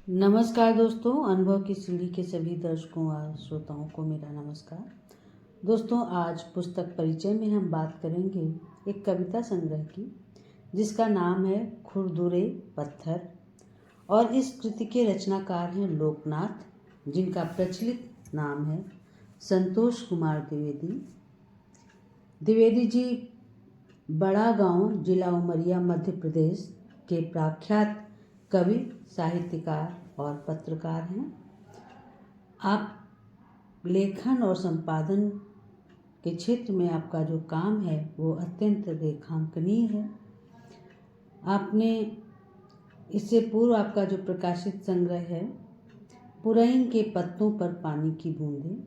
नमस्कार दोस्तों, अनुभव की सीढ़ी के सभी दर्शकों और श्रोताओं को मेरा नमस्कार। दोस्तों, आज पुस्तक परिचय में हम बात करेंगे एक कविता संग्रह की जिसका नाम है खुरदुरे पत्थर। और इस कृति के रचनाकार हैं लोकनाथ, जिनका प्रचलित नाम है संतोष कुमार द्विवेदी। द्विवेदी जी बड़ा गांव, जिला उमरिया, मध्य प्रदेश के प्रख्यात कवि, साहित्यकार और पत्रकार हैं। आप लेखन और संपादन के क्षेत्र में आपका जो काम है वो अत्यंत रेखांकनीय है। आपने इससे पूर्व आपका जो प्रकाशित संग्रह है पुरैन के पत्तों पर पानी की बूंदें,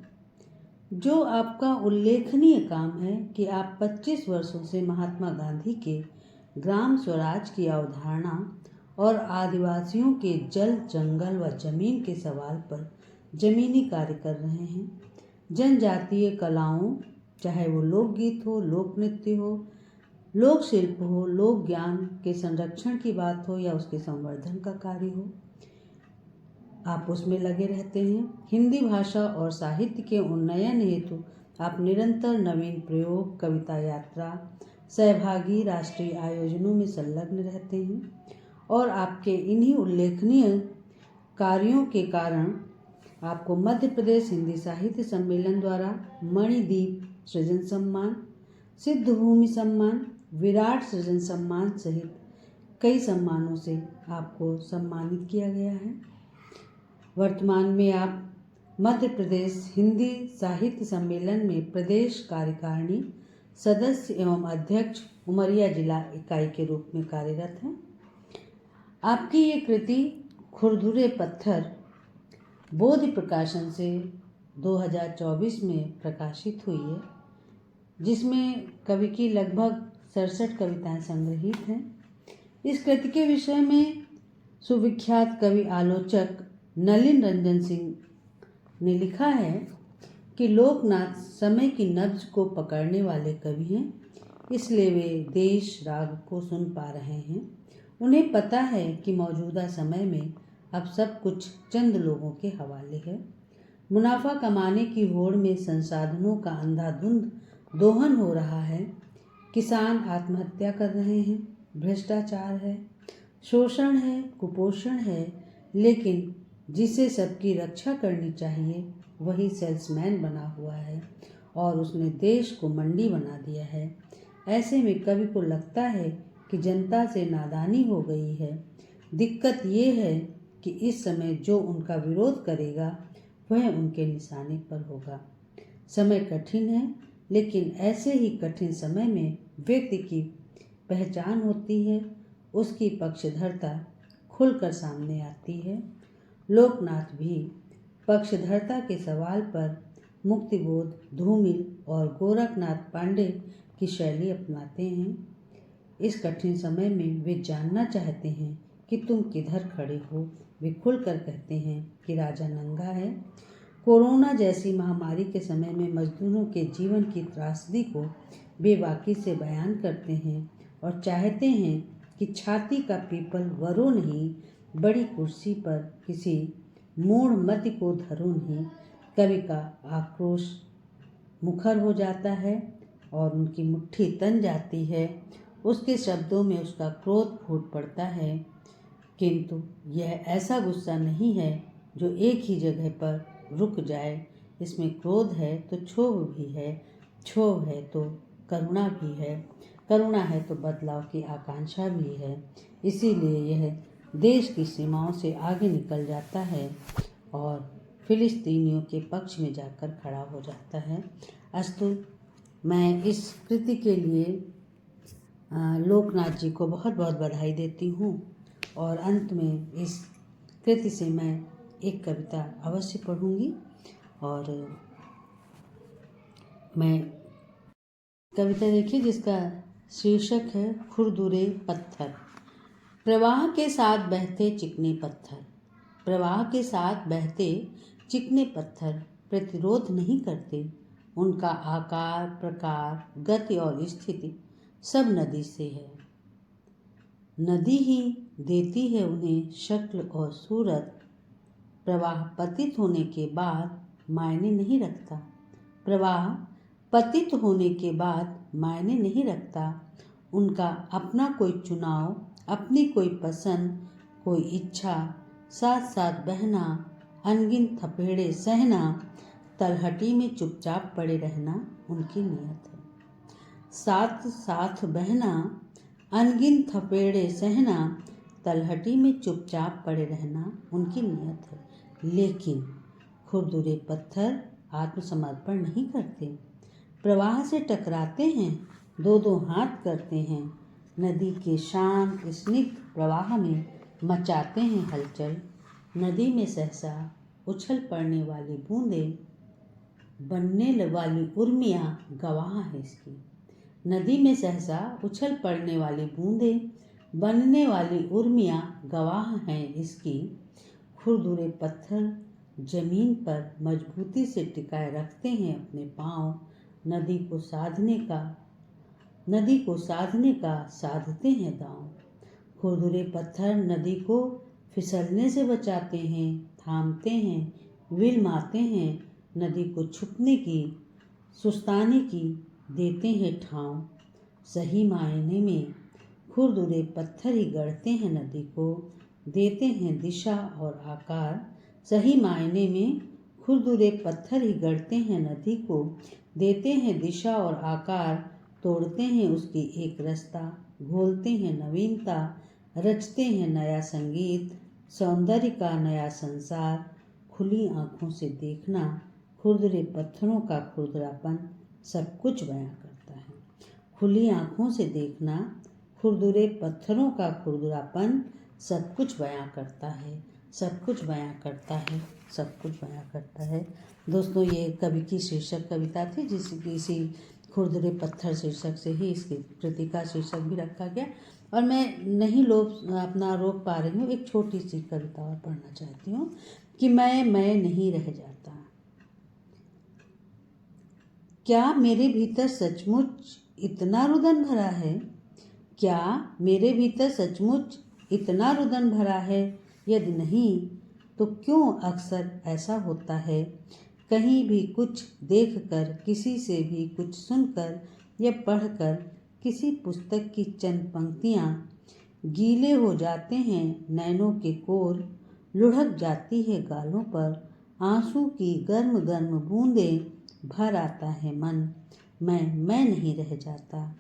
जो आपका उल्लेखनीय काम है कि आप 25 वर्षों से महात्मा गांधी के ग्राम स्वराज की अवधारणा और आदिवासियों के जल, जंगल व जमीन के सवाल पर जमीनी कार्य कर रहे हैं। जनजातीय कलाओं, चाहे वो लोकगीत हो, लोक नृत्य हो, लोक शिल्प हो, लोक ज्ञान के संरक्षण की बात हो या उसके संवर्धन का कार्य हो, आप उसमें लगे रहते हैं। हिंदी भाषा और साहित्य के उन्नयन हेतु आप निरंतर नवीन प्रयोग, कविता यात्रा, सहभागी राष्ट्रीय आयोजनों में संलग्न रहते हैं। और आपके इन्हीं उल्लेखनीय कार्यों के कारण आपको मध्य प्रदेश हिंदी साहित्य सम्मेलन द्वारा मणिदीप सृजन सम्मान, सिद्धभूमि सम्मान, विराट सृजन सम्मान सहित कई सम्मानों से आपको सम्मानित किया गया है। वर्तमान में आप मध्य प्रदेश हिंदी साहित्य सम्मेलन में प्रदेश कार्यकारिणी सदस्य एवं अध्यक्ष उमरिया जिला इकाई के रूप में कार्यरत हैं। आपकी ये कृति खुरदुरे पत्थर बोधि प्रकाशन से 2024 में प्रकाशित हुई है, जिसमें कवि की लगभग 67 कविताएं संग्रहित हैं। इस कृति के विषय में सुविख्यात कवि आलोचक नलिन रंजन सिंह ने लिखा है कि लोकनाथ समय की नब्ज को पकड़ने वाले कवि हैं, इसलिए वे देश राग को सुन पा रहे हैं। उन्हें पता है कि मौजूदा समय में अब सब कुछ चंद लोगों के हवाले है। मुनाफा कमाने की होड़ में संसाधनों का अंधाधुंध दोहन हो रहा है। किसान आत्महत्या कर रहे हैं, भ्रष्टाचार है, शोषण है, कुपोषण है, लेकिन जिसे सबकी रक्षा करनी चाहिए वही सेल्समैन बना हुआ है और उसने देश को मंडी बना दिया है। ऐसे में कवि को लगता है कि जनता से नादानी हो गई है। दिक्कत ये है कि इस समय जो उनका विरोध करेगा वह उनके निशाने पर होगा। समय कठिन है, लेकिन ऐसे ही कठिन समय में व्यक्ति की पहचान होती है, उसकी पक्षधरता खुलकर सामने आती है। लोकनाथ भी पक्षधरता के सवाल पर मुक्तिबोध, धूमिल और गोरखनाथ पांडे की शैली अपनाते हैं। इस कठिन समय में वे जानना चाहते हैं कि तुम किधर खड़े हो। वे खुलकर कहते हैं कि राजा नंगा है। कोरोना जैसी महामारी के समय में मजदूरों के जीवन की त्रासदी को बेबाकी से बयान करते हैं और चाहते हैं कि छाती का पीपल वरो नहीं, बड़ी कुर्सी पर किसी मूढ़ मति को धरो नहीं। कवि का आक्रोश मुखर हो जाता है और उनकी मुट्ठी तन जाती है। उसके शब्दों में उसका क्रोध फूट पड़ता है, किंतु यह ऐसा गुस्सा नहीं है जो एक ही जगह पर रुक जाए। इसमें क्रोध है तो क्षोभ भी है, क्षोभ है तो करुणा भी है, करुणा है तो बदलाव की आकांक्षा भी है। इसीलिए यह देश की सीमाओं से आगे निकल जाता है और फिलिस्तीनियों के पक्ष में जाकर खड़ा हो जाता है। अस्तु, मैं इस कृति के लिए लोकनाथ जी को बहुत बहुत बधाई देती हूँ और अंत में इस कृति से मैं एक कविता अवश्य पढ़ूँगी। और मैं कविता देखिए जिसका शीर्षक है खुरदुरे पत्थर। प्रवाह के साथ बहते चिकने पत्थर, प्रवाह के साथ बहते चिकने पत्थर प्रतिरोध नहीं करते। उनका आकार, प्रकार, गति और स्थिति सब नदी से है। नदी ही देती है उन्हें शक्ल और सूरत, प्रवाह पतित होने के बाद मायने नहीं रखता। प्रवाह पतित होने के बाद मायने नहीं रखता। उनका अपना कोई चुनाव, अपनी कोई पसंद, कोई इच्छा, साथ साथ बहना, अनगिन थपेड़े सहना, तलहटी में चुपचाप पड़े रहना उनकी नियत है। साथ साथ बहना, अनगिन थपेड़े सहना, तलहटी में चुपचाप पड़े रहना उनकी नियत है। लेकिन खुरदुरे पत्थर आत्मसमर्पण नहीं करते। प्रवाह से टकराते हैं, दो दो हाथ करते हैं, नदी के शांत स्निग्ध प्रवाह में मचाते हैं हलचल। नदी में सहसा उछल पड़ने वाली बूंदें, बनने वाली उर्मियाँ गवाह है इसकी। नदी में सहसा उछल पड़ने वाली बूंदें, बनने वाली उर्मियाँ गवाह हैं इसकी। खुरदुरे पत्थर जमीन पर मजबूती से टिकाए रखते हैं अपने पाँव। नदी को साधने का साधते हैं दांव। खुरदुरे पत्थर नदी को फिसलने से बचाते हैं, थामते हैं, विलमाते हैं। नदी को छुपने की, सुस्ताने की देते हैं ठाँव। सही मायने में खुरदुरे पत्थर ही गढ़ते हैं नदी को, देते हैं दिशा और आकार। सही मायने में खुरदुरे पत्थर ही गढ़ते हैं नदी को, देते हैं दिशा और आकार। तोड़ते हैं उसकी एक रास्ता, घोलते हैं नवीनता, रचते हैं नया संगीत, सौंदर्य का नया संसार। खुली आँखों से देखना, खुरदुरे पत्थरों का खुरदरापन सब कुछ बयां करता है। खुली आँखों से देखना, खुरदुरे पत्थरों का खुरदरापन सब कुछ बयां करता है, सब कुछ बयां करता है, सब कुछ बयां करता है। दोस्तों, ये कवि की शीर्षक कविता थी, जिसकी इसी खुरदुरे पत्थर शीर्षक से ही इसकी कृति का शीर्षक भी रखा गया। और मैं नहीं रोक पा रही हूँ, एक छोटी सी कविता और पढ़ना चाहती हूँ कि मैं नहीं रह जाता। क्या मेरे भीतर सचमुच इतना रुदन भरा है? क्या मेरे भीतर सचमुच इतना रुदन भरा है? यदि नहीं तो क्यों अक्सर ऐसा होता है? कहीं भी कुछ देखकर, किसी से भी कुछ सुनकर या पढ़कर, किसी पुस्तक की चंद पंक्तियाँ, गीले हो जाते हैं नैनों के कोर, लुढ़क जाती है गालों पर आंसू की गर्म गर्म बूंदें, भर आता है मन। मैं नहीं रह जाता,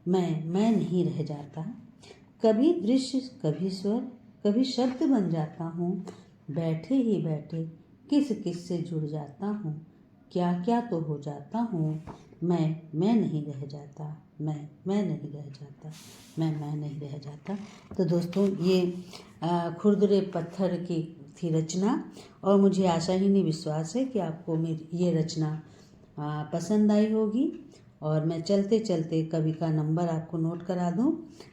मैं नहीं रह जाता। कभी दृश्य, कभी स्वर, कभी शब्द बन जाता हूँ। बैठे ही बैठे किस से जुड़ जाता हूँ। क्या क्या तो हो जाता हूँ। मैं नहीं रह जाता, मैं नहीं रह जाता, मैं नहीं रह जाता। तो दोस्तों, ये खुरदुरे पत्थर की थी रचना, और मुझे आशा ही नहीं विश्वास है कि आपको मेरी ये रचना पसंद आई होगी। और मैं चलते चलते कवि का नंबर आपको नोट करा दूं।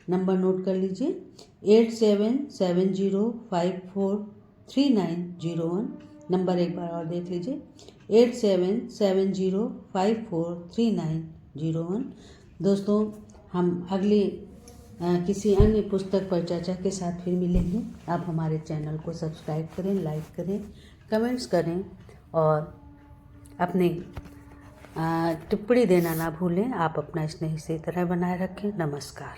नंबर नोट कर लीजिए, 8770543901। नंबर एक बार और देख लीजिए, 8770543901। दोस्तों, हम अगली किसी अन्य पुस्तक पर चर्चा के साथ फिर मिलेंगे। आप हमारे चैनल को सब्सक्राइब करें, लाइक करें, कमेंट्स करें और अपने टिप्पणी देना ना भूलें। आप अपना स्नेह इसी तरह बनाए रखें। नमस्कार।